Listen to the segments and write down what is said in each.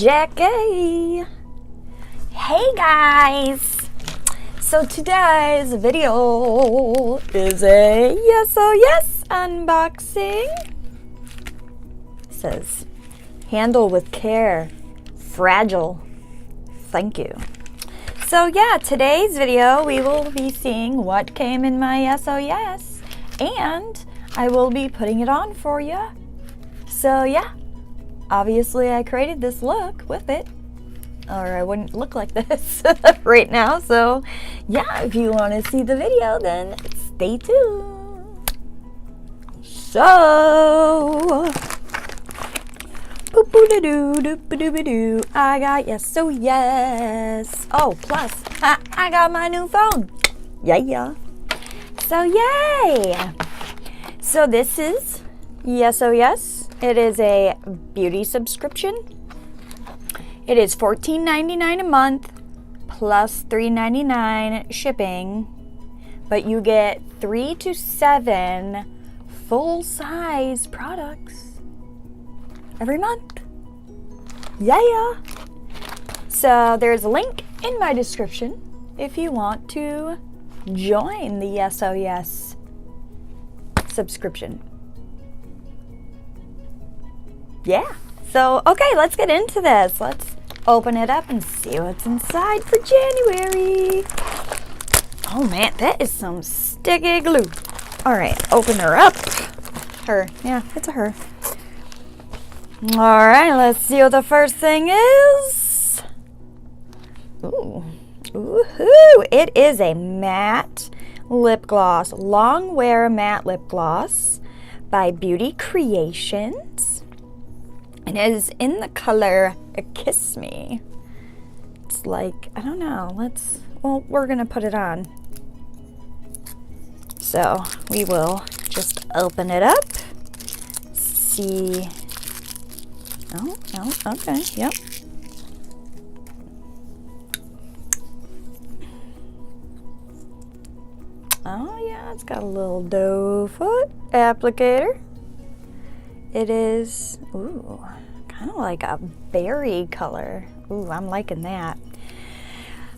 Jackie. Hey guys. So today's video is a yes oh yes unboxing. It says handle with care, fragile. Thank you. So yeah, today's video we will be seeing what came in my yes oh yes, and I will be putting it on for you. So yeah, obviously I created this look with it, or I wouldn't look like this right now. So yeah, if you want to see the video, then stay tuned. So I got yes oh yes. Oh, plus I got my new phone. Yeah. So yay. So this is yes oh yes. It is a beauty subscription. It is $14.99 a month plus $3.99 shipping, but you get 3 to 7 full-size products every month. Yeah. So there's a link in my description if you want to join the yes oh yes subscription. Yeah. So, okay, let's get into this. Let's open it up and see what's inside for January. Oh man, that is some sticky glue. All right, open her up. Her. Yeah, it's a her. All right, let's see what the first thing is. Ooh. Woohoo! It is a matte lip gloss, long wear matte lip gloss by Beauty Creations. And it is in the color Kiss Me. It's like, I don't know, we're gonna put it on. So we will just open it up, see. Oh, okay, yep. Oh yeah, it's got a little doe foot applicator. It is, ooh, kind of like a berry color. Ooh, I'm liking that.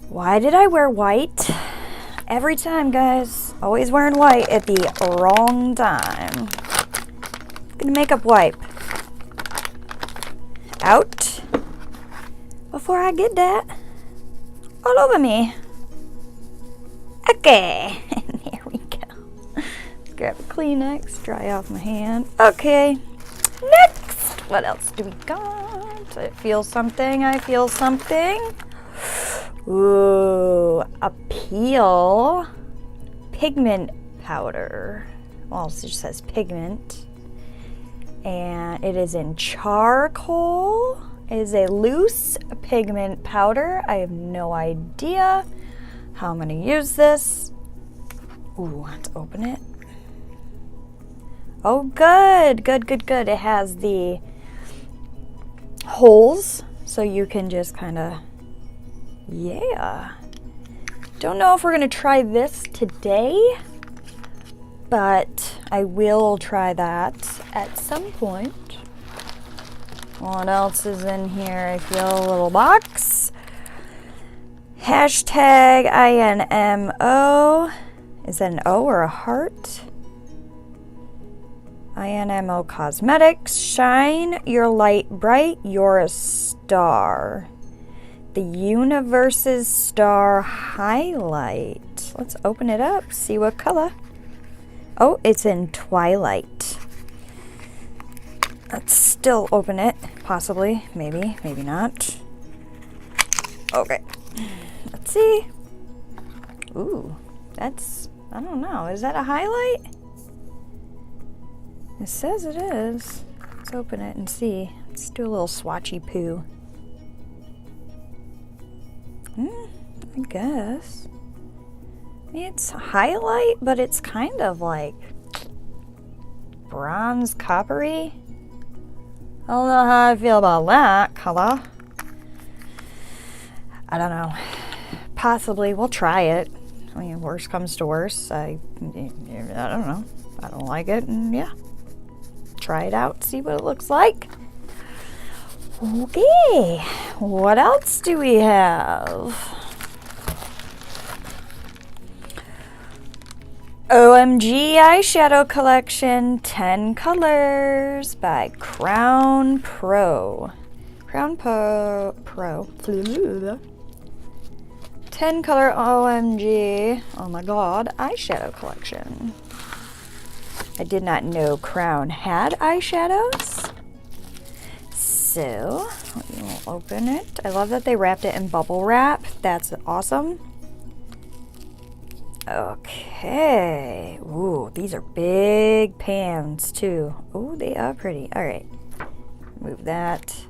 Why did I wear white? Every time, guys. Always wearing white at the wrong time. Gonna makeup wipe. Out. Before I get that all over me. Okay. There we go. Let's grab a Kleenex, dry off my hand. Okay. Next, what else do we got? I feel something. Ooh, a peel pigment powder. Well, it just says pigment. And it is in charcoal. It is a loose pigment powder. I have no idea how I'm going to use this. Ooh, let's open it. Oh, good. It has the holes, so you can just kind of, yeah. Don't know if we're going to try this today, but I will try that at some point. What else is in here? I feel a little box. Hashtag INMO. Is that an O or a heart? INMO Cosmetics. Shine your light bright. You're a star. The universe's star highlight. Let's open it up. See what color. Oh, it's in Twilight. Let's still open it. Possibly. Maybe not. Okay. Let's see. Ooh. That's, I don't know. Is that a highlight? It says it is. Let's open it and see. Let's do a little swatchy poo. I guess. It's a highlight, but it's kind of like bronze coppery. I don't know how I feel about that color. I don't know. Possibly. We'll try it. I mean, worst comes to worst. I don't know. I don't like it, and yeah. Try it out, see what it looks like. Okay, what else do we have? OMG Eyeshadow Collection 10 Colors by Crown Pro. Crown Pro. 10 color OMG, oh my god, eyeshadow collection. I did not know Crown had eyeshadows. So, we'll open it. I love that they wrapped it in bubble wrap. That's awesome. Okay. Ooh, these are big pans too. Ooh, they are pretty. All right. Move that.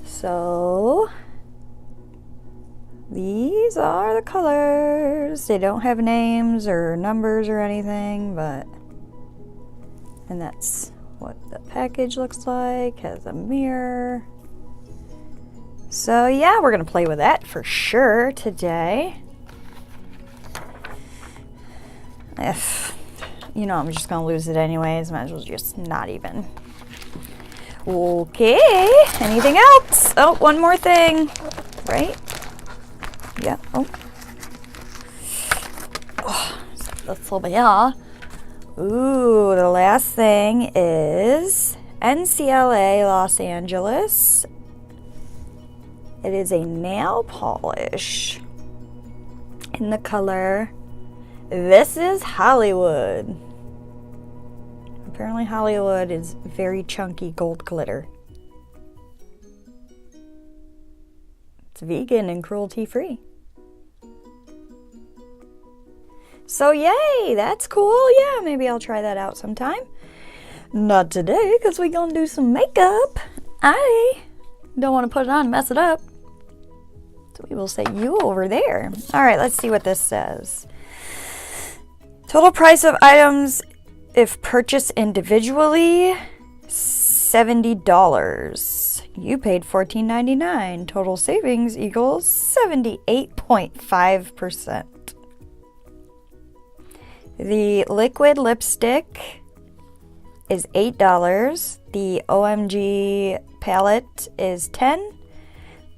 So, these are the colors. They don't have names or numbers or anything, but, and that's what the package looks like. Has a mirror. So yeah, we're gonna play with that for sure today. If, you know, I'm just gonna lose it anyways, might as well just not even. Okay, anything else? Oh, one more thing, right? Yeah, oh, that's a little bit, yeah. Ooh, the last thing is NCLA Los Angeles. It is a nail polish in the color This Is Hollywood. Apparently Hollywood is very chunky gold glitter. It's vegan and cruelty free. So yay, that's cool. Yeah, maybe I'll try that out sometime. Not today, because we're gonna do some makeup. I don't want to put it on and mess it up. So we will say you over there. All right, let's see what this says. Total price of items if purchased individually, $70. You paid $14.99. Total savings equals 78.5%. The liquid lipstick is $8. The OMG palette is $10.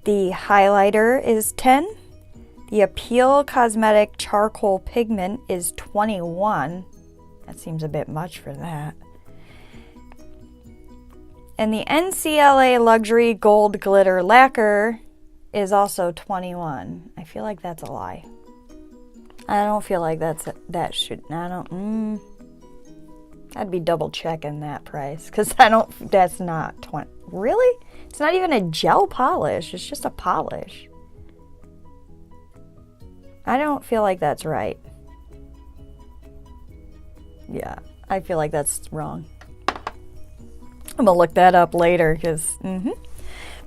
The highlighter is $10. The Appeal Cosmetic Charcoal Pigment is $21. That seems a bit much for that. And the NCLA Luxury Gold Glitter Lacquer is also $21. I feel like that's a lie. I don't feel like I'd be double checking that price, because that's not 20. Really? It's not even a gel polish, it's just a polish. I don't feel like that's right. Yeah, I feel like that's wrong. I'm gonna look that up later, because,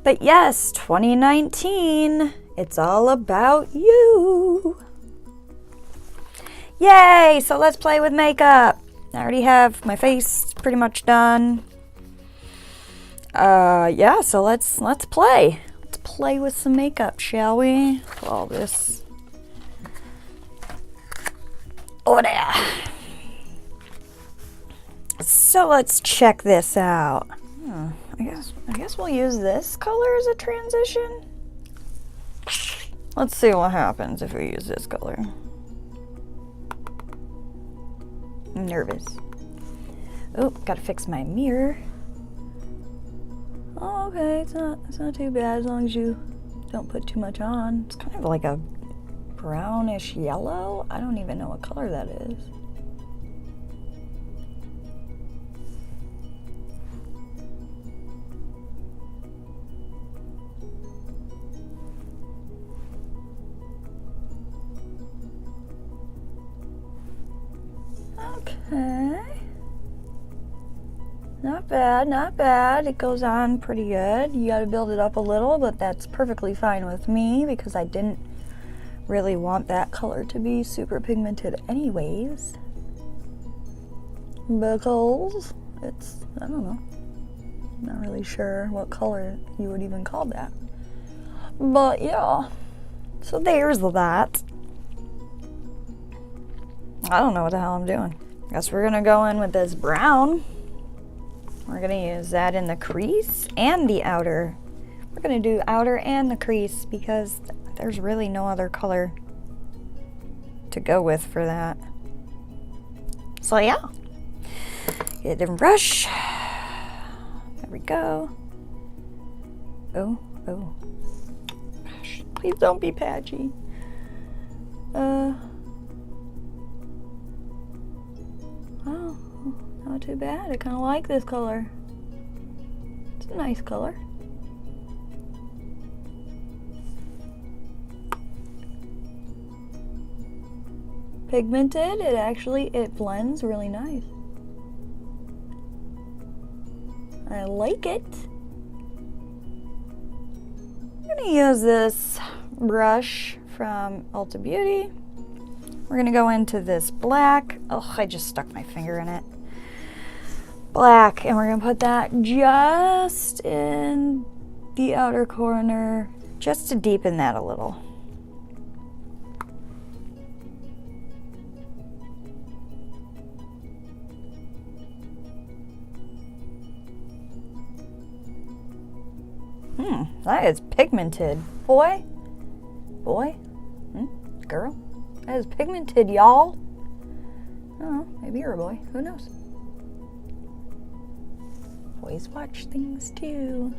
But yes, 2019, it's all about you. Yay, so let's play with makeup. I already have my face pretty much done. Yeah, so let's play. Let's play with some makeup, shall we? Put all this over there. So let's check this out. I guess we'll use this color as a transition. Let's see what happens if we use this color. I'm nervous. Oh, gotta fix my mirror. Oh, okay, it's not too bad as long as you don't put too much on. It's kind of like a brownish yellow. I don't even know what color that is. Okay. Not bad, not bad. It goes on pretty good. You gotta build it up a little, but that's perfectly fine with me because I didn't really want that color to be super pigmented anyways. Because it's, I don't know. Not really sure what color you would even call that. But yeah. So there's that. I don't know what the hell I'm doing. Guess we're gonna go in with this brown. We're gonna use that in the crease and the outer. We're gonna do outer and the crease because there's really no other color to go with for that. So yeah, get a different brush. There we go. Oh, gosh, please don't be patchy. Oh, not too bad. I kind of like this color. It's a nice color. Pigmented, it blends really nice. I like it. I'm gonna use this brush from Ulta Beauty. We're gonna go into this black. Oh, I just stuck my finger in it. Black, and we're gonna put that just in the outer corner, just to deepen that a little. That is pigmented. Boy? Girl? That is pigmented, y'all. Oh, maybe you're a boy. Who knows? Boys watch things too.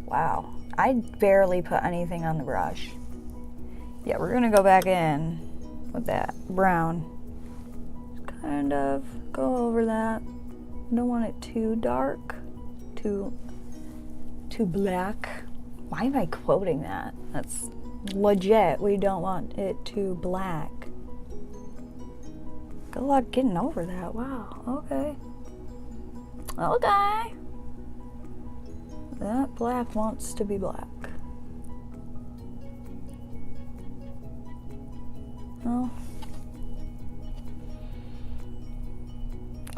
Wow. I barely put anything on the brush. Yeah, we're gonna go back in with that brown. Kind of go over that. Don't want it too dark, too black. Why am I quoting that? That's legit. We don't want it too black. Good luck getting over that. Wow. Okay. Okay. That black wants to be black. Well,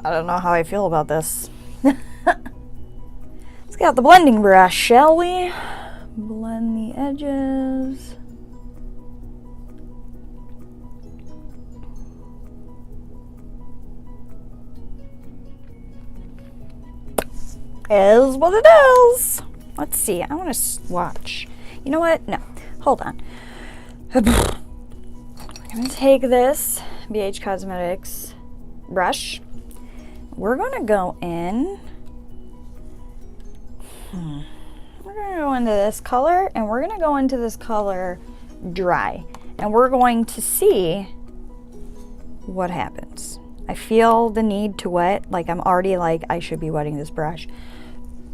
I don't know how I feel about this. Let's get out the blending brush, shall we? Blend the edges. Is what it is. Let's see. I want to swatch. You know what? No. Hold on. I'm going to take this BH Cosmetics brush. We're going to go in. We're going to go into this color, and we're going to go into this color dry. And we're going to see what happens. I feel the need to wet. Like, I'm already like, I should be wetting this brush.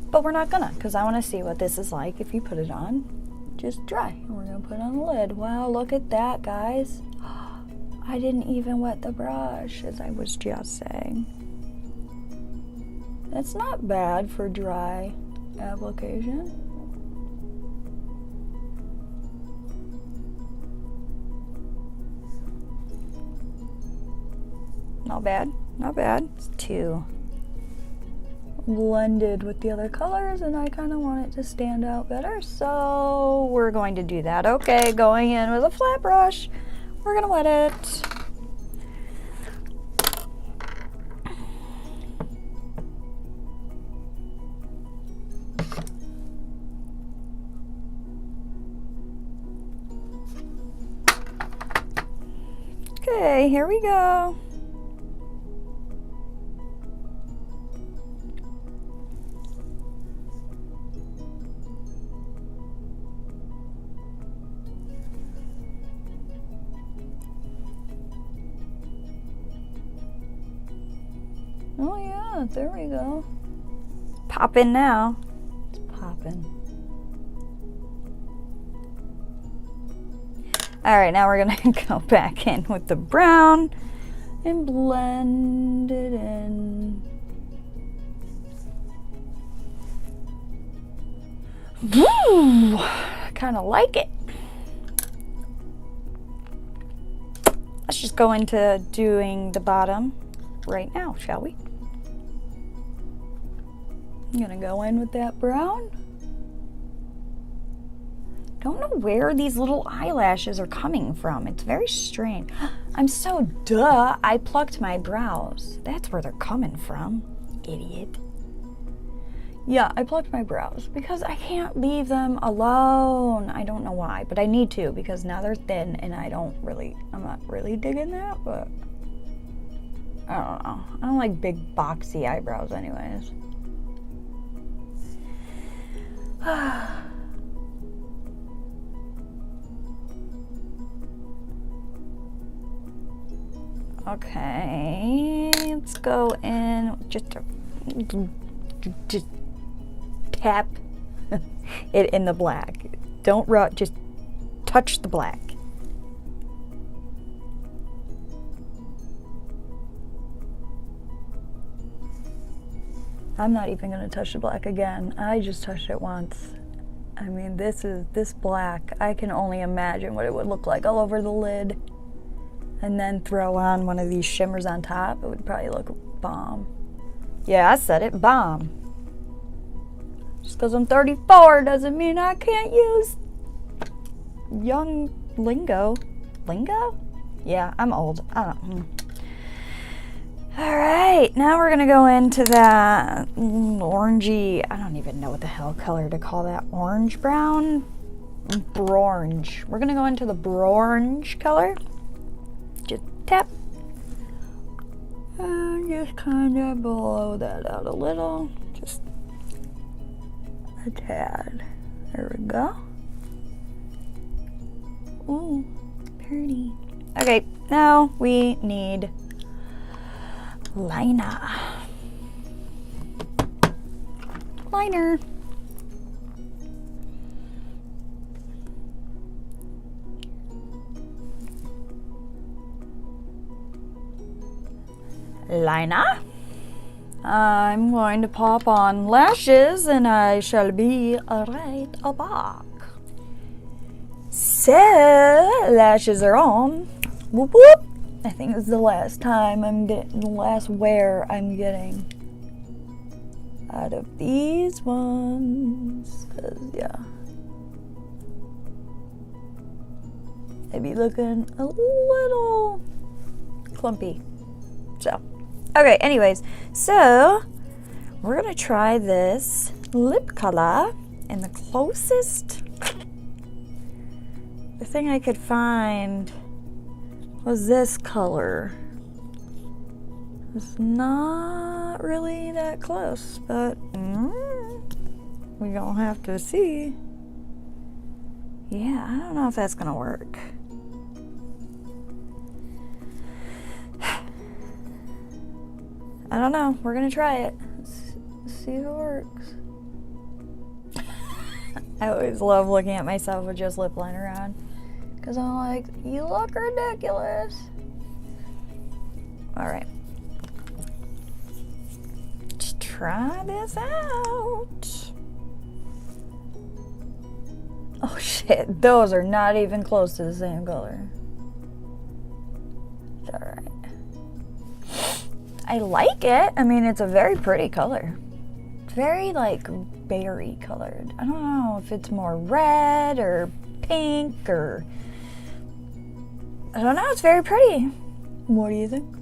But we're not gonna, because I want to see what this is like if you put it on just dry. And we're going to put on the lid. Wow, look at that, guys. I didn't even wet the brush, as I was just saying. That's not bad for dry application. Not bad, not bad. It's too blended with the other colors, and I kind of want it to stand out better, so we're going to do that. Okay, going in with a flat brush. We're gonna wet it. Okay, here we go. Oh yeah, there we go. Poppin' now. It's poppin'. Alright, now we're gonna go back in with the brown and blend it in. Woo! Kinda like it. Let's just go into doing the bottom right now, shall we? I'm gonna go in with that brown. don't know where these little eyelashes are coming from. It's very strange. I'm so duh. I plucked my brows. That's where they're coming from. Idiot. Yeah, I plucked my brows because I can't leave them alone. I don't know why, but I need to because now they're thin and I'm not really digging that, but I don't know. I don't like big boxy eyebrows anyways. Okay, let's go in just tap it in the black. Don't rub, just touch the black. I'm not even gonna touch the black again. I just touched it once. I mean, this black, I can only imagine what it would look like all over the lid. And then throw on one of these shimmers on top. It would probably look bomb. Yeah, I said it, bomb. Just because I'm 34 doesn't mean I can't use young lingo. Lingo? Yeah, I'm old. I don't. All right, now we're gonna go into that orangey, I don't even know what the hell color to call that. Orange brown? Bronze. We're gonna go into the bronze color. Just tap. And just kind of blow that out a little. Just a tad. There we go. Ooh, pretty. Okay, now we need liner. Liner. Liner. I'm going to pop on lashes and I shall be right back. So, lashes are on. Whoop whoop. I think it's the last time the last wear I'm getting out of these ones. 'Cause yeah, they be looking a little clumpy. So, okay, anyways, so we're gonna try this lip color, and the closest thing I could find was this color. It's not really that close, but we gonna have to see. Yeah, I don't know if that's gonna work. I don't know. We're gonna try it. Let's see if it works. I always love looking at myself with just lip liner on, because I'm like, you look ridiculous. All right. Let's try this out. Oh shit, those are not even close to the same color. It's all right. I like it. I mean, it's a very pretty color. It's very like berry colored. I don't know if it's more red or pink or I don't know. It's very pretty. What do you think?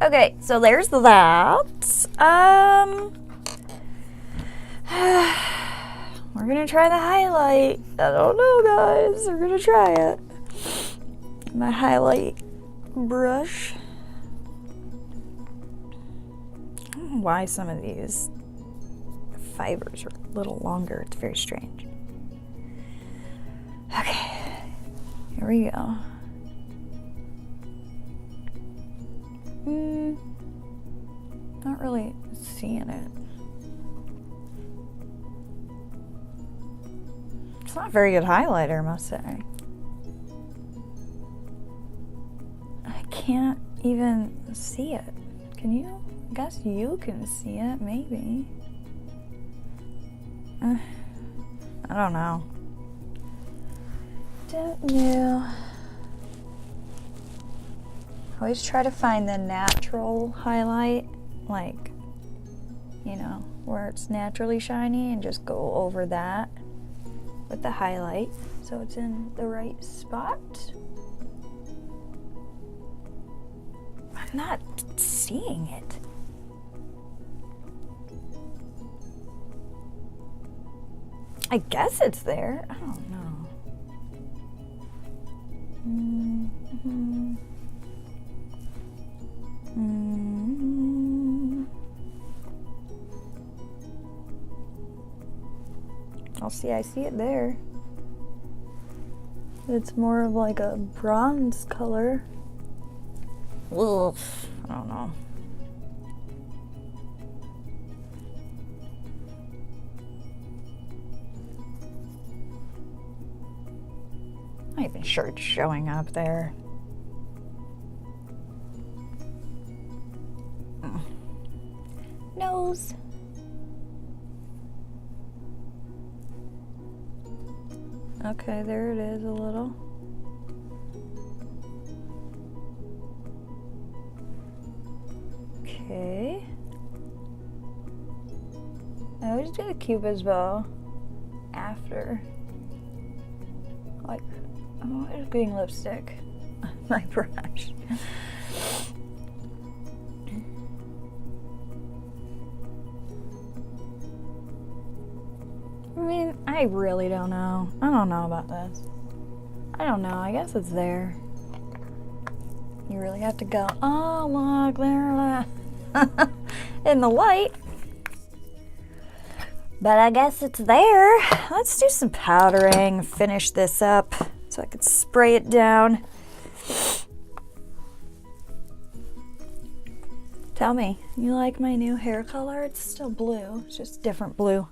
Okay, so there's that. We're gonna try the highlight. I don't know, guys. We're gonna try it. My highlight brush. I don't know why some of these fibers are a little longer. It's very strange. Okay, here we go. Not really seeing it. It's not a very good highlighter, I must say. I can't even see it. Can you? I guess you can see it, maybe. I don't know. Don't know. I always try to find the natural highlight, like, you know, where it's naturally shiny and just go over that with the highlight so it's in the right spot. I'm not seeing it. I guess it's there. I don't know. I'll see, I see it there. It's more of like a bronze color. Ugh, I don't know. I'm not even sure it's showing up there. Nose. Okay, there it is a little. Okay. I always do the Cupid's bow after. Like, I'm always getting lipstick on my brush. I mean, I really don't know. I don't know about this. I don't know. I guess it's there. You really have to go, oh, look, there, in the light. But I guess it's there. Let's do some powdering, finish this up so I can spray it down. Tell me, you like my new hair color? It's still blue, it's just different blue.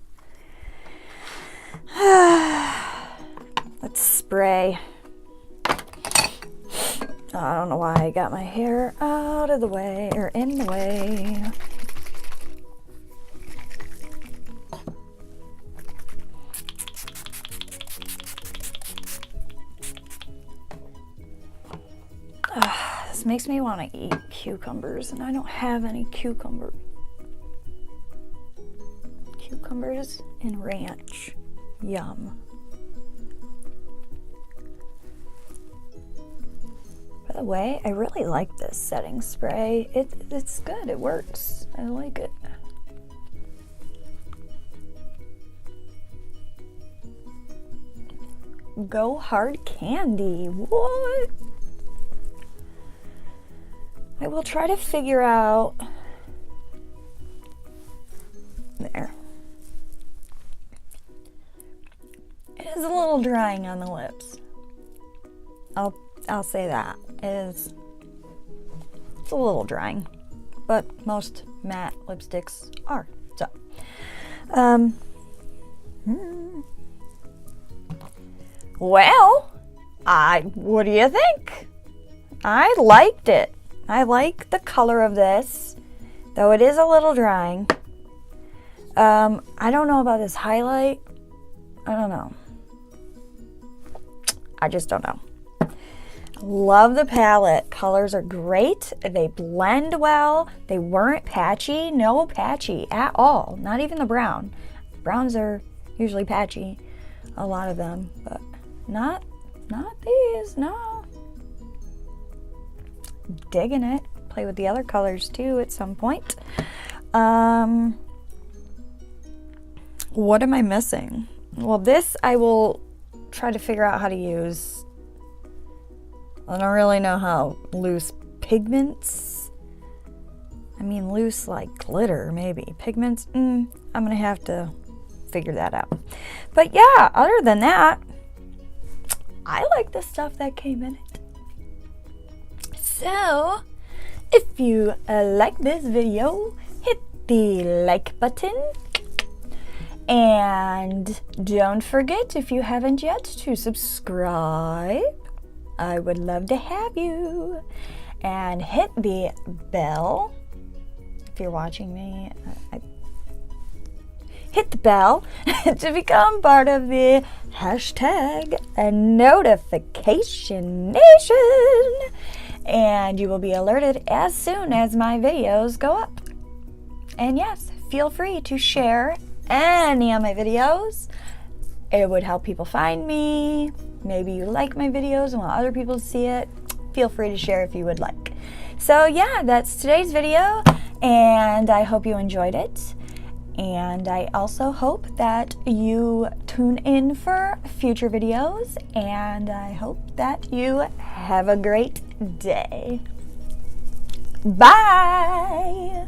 Let's spray. Oh, I don't know why I got my hair out of the way, or in the way. This makes me want to eat cucumbers, and I don't have any cucumbers and ranch. Yum. By the way, I really like this setting spray. It's good. It works. I like it. Go Hard Candy. What? I will try to figure out. There. It is a little drying on the lips. I'll say that. It's a little drying, but most matte lipsticks are. So, well, what do you think? I liked it. I like the color of this, though it is a little drying. I don't know about this highlight. I don't know. I just don't know. Love the palette. Colors are great. They blend well. They weren't patchy. No patchy at all. Not even the brown. Browns are usually patchy. A lot of them, but not these. No. Digging it. Play with the other colors too at some point. What am I missing? Well, this I will try to figure out how to use. I don't really know how loose pigments. I mean, loose like glitter, maybe. Pigments, I'm gonna have to figure that out. But yeah, other than that, I like the stuff that came in it. So, if you like this video, hit the like button. And don't forget, if you haven't yet, to subscribe. I would love to have you. And hit the bell. If you're watching me, hit the bell to become part of the hashtag notification nation. And you will be alerted as soon as my videos go up. And yes, feel free to share any of my videos. It would help people find me. Maybe you like my videos and want other people to see it. Feel free to share if you would like. So yeah, that's today's video, and I hope you enjoyed it. And I also hope that you tune in for future videos, and I hope that you have a great day. Bye!